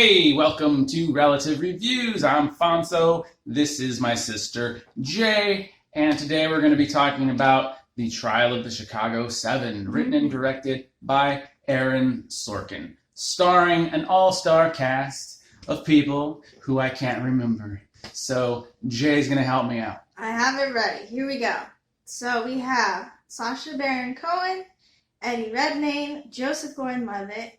Hey, welcome to Relative Reviews. I'm Fonso. This is my sister, Jay. And today we're going to be talking about The Trial of the Chicago 7, written and directed by Aaron Sorkin, starring an all-star cast of people who I can't remember. So Jay's going to help me out. I have it ready. Here we go. So we have Sasha, Baren, Cohen, Eddie Redmayne, Joseph Gordon-Levitt,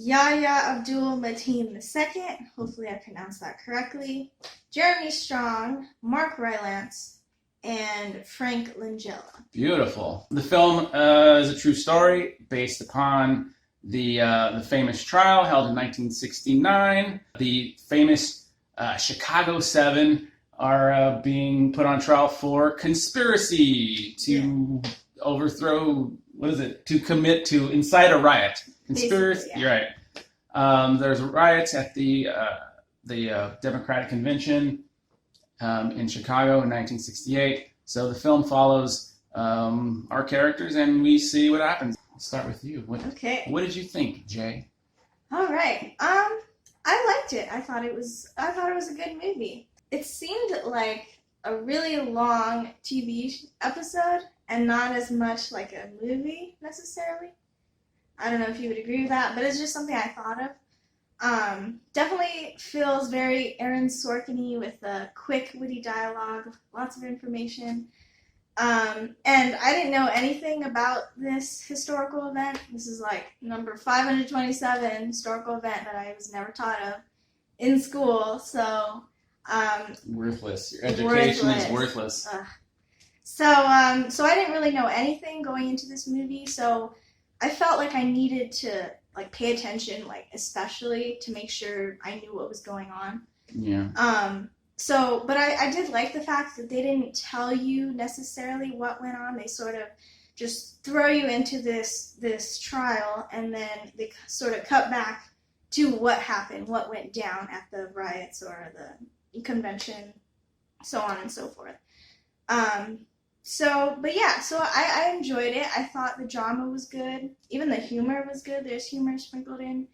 Yahya, Abdul, Mateen II, hopefully I pronounced that correctly, Jeremy Strong, Mark Rylance, and Frank Langella. Beautiful. The film is a true story based upon the famous trial held in 1969. The famous Chicago 7 are being put on trial for conspiracy to overthrow, to incite a riot. Conspiracy, yeah. You're right. There's riots at the Democratic Convention in Chicago in 1968. So the film follows our characters and we see what happens. I'll start with you. What did you think, Jay? All right. I liked it. I thought it was a good movie. It seemed like a really long TV episode and not as much like a movie necessarily. I don't know if you would agree with that, but it's just something I thought of. Definitely feels very Aaron Sorkin-y with the quick, witty dialogue, lots of information. And I didn't know anything about this historical event. This is like number 527 historical event that I was never taught of in school. So worthless. Your education is worthless. So I didn't really know anything going into this movie. So I felt like I needed to pay attention, especially to make sure I knew what was going on. Yeah. But I did like the fact that they didn't tell you necessarily what went on. They sort of just throw you into this trial, and then they sort of cut back to what happened, what went down at the riots or the convention, so on and so forth. So I enjoyed it. I thought the drama was good. Even the humor was good. There's humor sprinkled in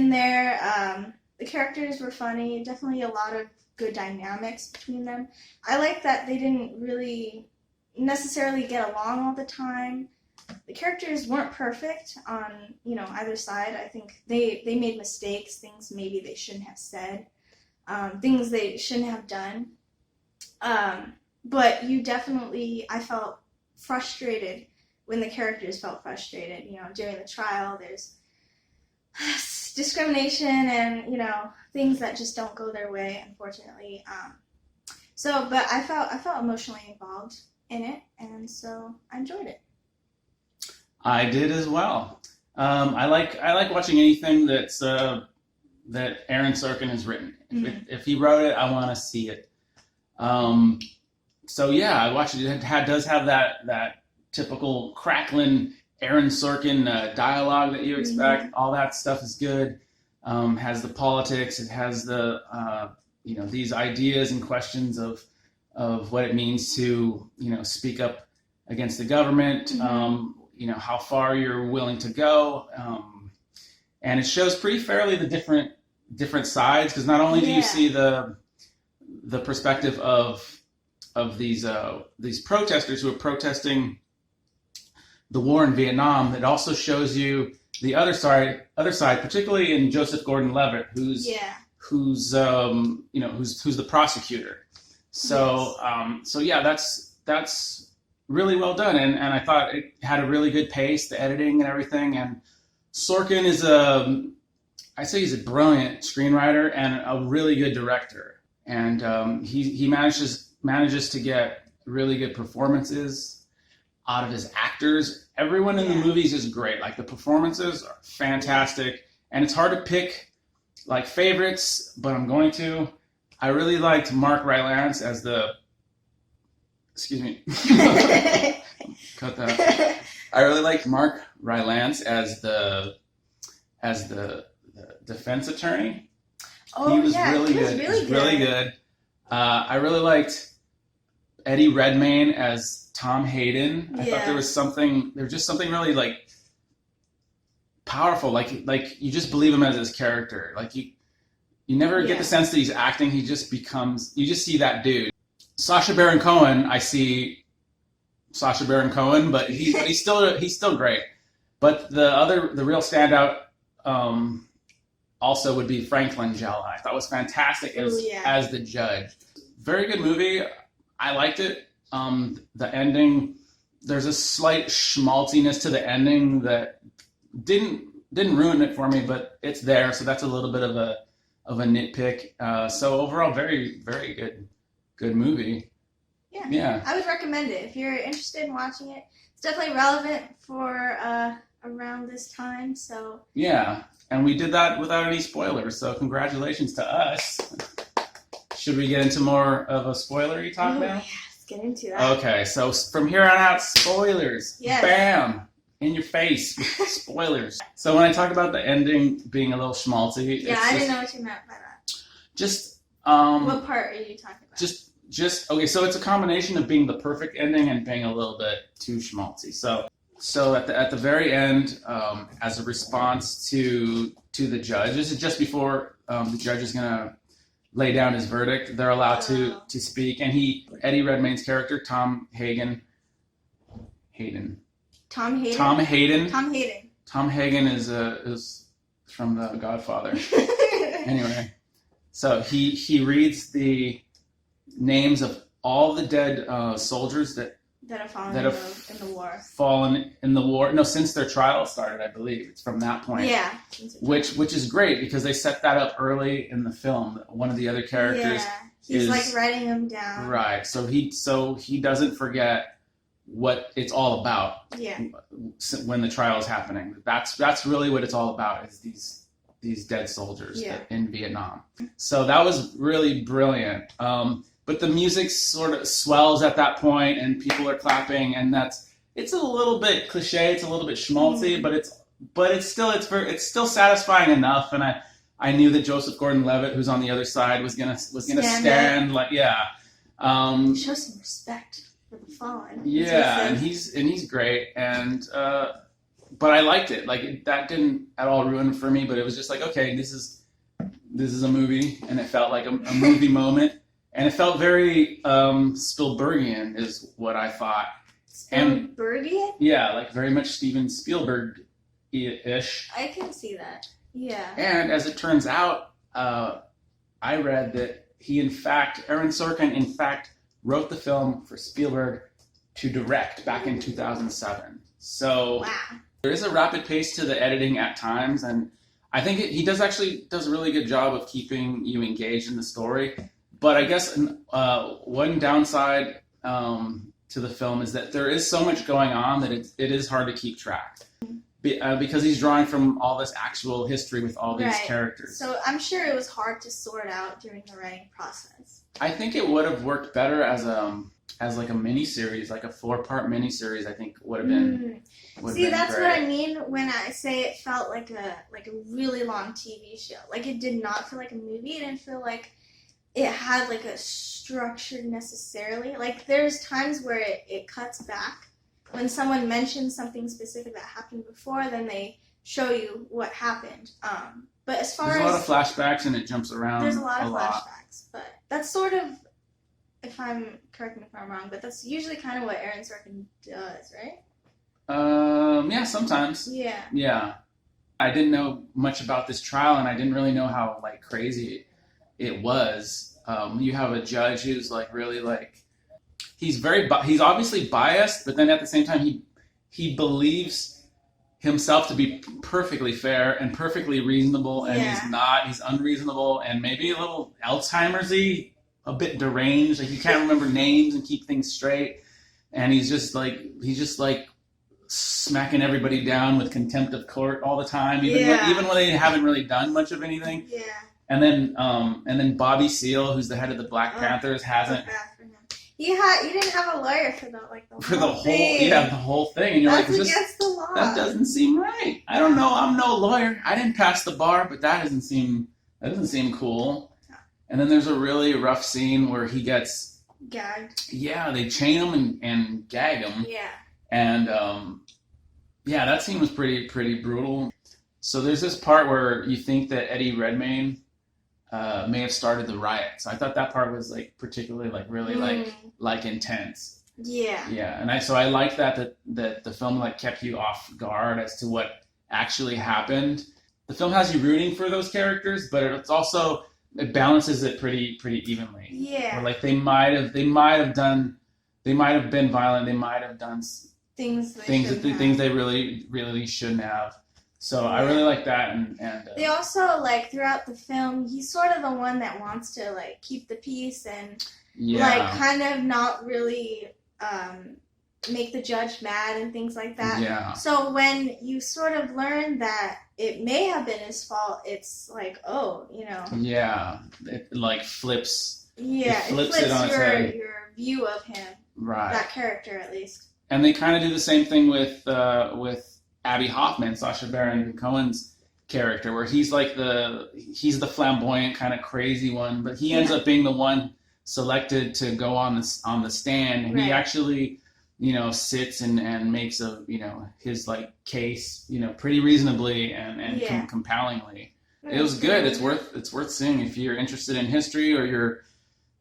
there. The characters were funny. Definitely a lot of good dynamics between them. I like that they didn't really necessarily get along all the time. The characters weren't perfect on, either side. I think they made mistakes, things maybe they shouldn't have said, things they shouldn't have done. But I felt frustrated when the characters felt frustrated. During the trial, there's discrimination and, things that just don't go their way, unfortunately. But I felt emotionally involved in it, and so I enjoyed it. I did as well. I like watching anything that Aaron Sorkin has written. If he wrote it, I want to see it. So yeah, I watched it. It does have that typical crackling Aaron Sorkin dialogue that you expect. Mm-hmm. All that stuff is good. Has the politics. It has the these ideas and questions of what it means to speak up against the government. Mm-hmm. How far you're willing to go. And it shows pretty fairly the different sides, because not only do you see the perspective of these protesters who are protesting the war in Vietnam, it also shows you the other side, particularly in Joseph Gordon-Levitt, who's the prosecutor. So yes. That's really well done, and I thought it had a really good pace, the editing and everything. And Sorkin is he's a brilliant screenwriter and a really good director, and he manages to get really good performances out of his actors. Everyone in the movies is great. The performances are fantastic, and it's hard to pick favorites, but I'm going to. I really liked Mark Rylance as the. Excuse me. Cut that. I really liked Mark Rylance as the defense attorney. Oh, he was really good. He was really good. I really liked Eddie Redmayne as Tom Hayden. I thought there was just something really powerful. Like you just believe him as his character. Like you never get the sense that he's acting. He just becomes. You just see that dude. Sasha Baron Cohen. I see Sasha Baron Cohen, but he's still great. But the real standout also would be Frank Langella. I thought was fantastic as the judge. Very good movie. I liked it. The ending, there's a slight schmaltiness to the ending that didn't ruin it for me, but it's there. So that's a little bit of a nitpick. So overall, very, very good movie. Yeah. I would recommend it if you're interested in watching it. It's definitely relevant for around this time. So yeah, and we did that without any spoilers. So congratulations to us. Should we get into more of a spoilery talk now? Yeah, let's get into that. Okay, so from here on out, spoilers. Yes. Bam! In your face with spoilers. So when I talk about the ending being a little schmaltzy, I didn't know what you meant by that. Just what part are you talking about? Just okay. So it's a combination of being the perfect ending and being a little bit too schmaltzy. So at the very end, as a response to the judge, this is just before the judge is gonna lay down his verdict. They're allowed to speak, and Eddie Redmayne's character, Tom Hagen is from The Godfather. Anyway, so he reads the names of all the dead soldiers that have fallen in the war. Fallen in the war. No, since their trial started, I believe it's from that point. Yeah. Which is great because they set that up early in the film. One of the other characters he's like writing them down. Right. So he doesn't forget what it's all about. Yeah. When the trial is happening, that's really what it's all about. Is these dead soldiers in Vietnam. So that was really brilliant. But the music sort of swells at that point, and people are clapping, and it's a little bit cliche, it's a little bit schmaltzy, but it's still satisfying enough. And I knew that Joseph Gordon-Levitt, who's on the other side, was gonna stand like show some respect for the fallen. Yeah, and he's great, and but I liked it. Like that didn't at all ruin it for me, but it was just like, okay, this is a movie, and it felt like a movie moment. And it felt very Spielbergian, is what I thought. Spielbergian? Yeah, like very much Steven Spielberg-ish. I can see that. Yeah. And as it turns out, I read that Aaron Sorkin, in fact, wrote the film for Spielberg to direct back in 2007. So there is a rapid pace to the editing at times, and I think he does a really good job of keeping you engaged in the story. But I guess one downside to the film is that there is so much going on that it is hard to keep track. Because he's drawing from all this actual history with all these characters. So I'm sure it was hard to sort out during the writing process. I think it would have worked better as like a miniseries, like a 4-part miniseries. I think would have been. See, that's great. What I mean when I say it felt like a really long TV show. Like it did not feel like a movie. It didn't feel like it had like a structure necessarily. Like there's times where it cuts back. When someone mentions something specific that happened before, then they show you what happened. But as far there's a lot of flashbacks and it jumps around. There's a lot of flashbacks, but that's sort of, correct me if I'm wrong, but that's usually kind of what Aaron Sorkin does, right? Yeah, sometimes. Yeah. Yeah. I didn't know much about this trial, and I didn't really know how like crazy it was. You have a judge who's like really like. He's obviously biased, but then at the same time, he believes himself to be perfectly fair and perfectly reasonable, and he's not. He's unreasonable and maybe a little Alzheimer's-y, a bit deranged. Like he can't remember names and keep things straight, and he's just like smacking everybody down with contempt of court all the time, even when they haven't really done much of anything. Yeah. And then Bobby Seale, who's the head of the Black Panthers, hasn't. You didn't have a lawyer for the whole thing. The whole thing, and you're That's like, against the law. That doesn't seem right. I don't know. I'm no lawyer. I didn't pass the bar, but that doesn't seem cool. And then there's a really rough scene where he gets gagged. Yeah, they chain him and gag him. Yeah. And that scene was pretty brutal. So there's this part where you think that Eddie Redmayne may have started the riot. So I thought that part was like particularly like really like intense. Yeah. Yeah, and I like that the film like kept you off guard as to what actually happened. The film has you rooting for those characters, but it balances it pretty evenly. Yeah. Where like they might have been violent. They might have done things they really shouldn't have. So I really like that, and they also like throughout the film, he's sort of the one that wants to like keep the peace and like kind of not really make the judge mad and things like that. Yeah. So when you sort of learn that it may have been his fault, it's like, oh, you know. Yeah, it like flips. Yeah, it flips it on its head. Your view of him. Right. That character, at least. And they kind of do the same thing with Abby Hoffman, Sasha Baron Cohen's character, where he's the flamboyant kind of crazy one, but he ends up being the one selected to go on the stand, and he actually, you know, sits and makes his like case, you know, pretty reasonably and compellingly. It was good. It's worth seeing if you're interested in history, or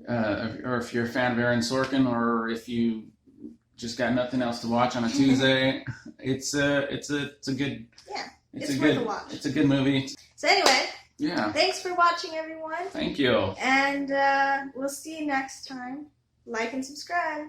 if you're a fan of Aaron Sorkin, or if you just got nothing else to watch on a Tuesday. It's a good. Yeah, it's worth a watch. It's a good movie. So anyway. Yeah. Thanks for watching, everyone. Thank you. And we'll see you next time. Like and subscribe.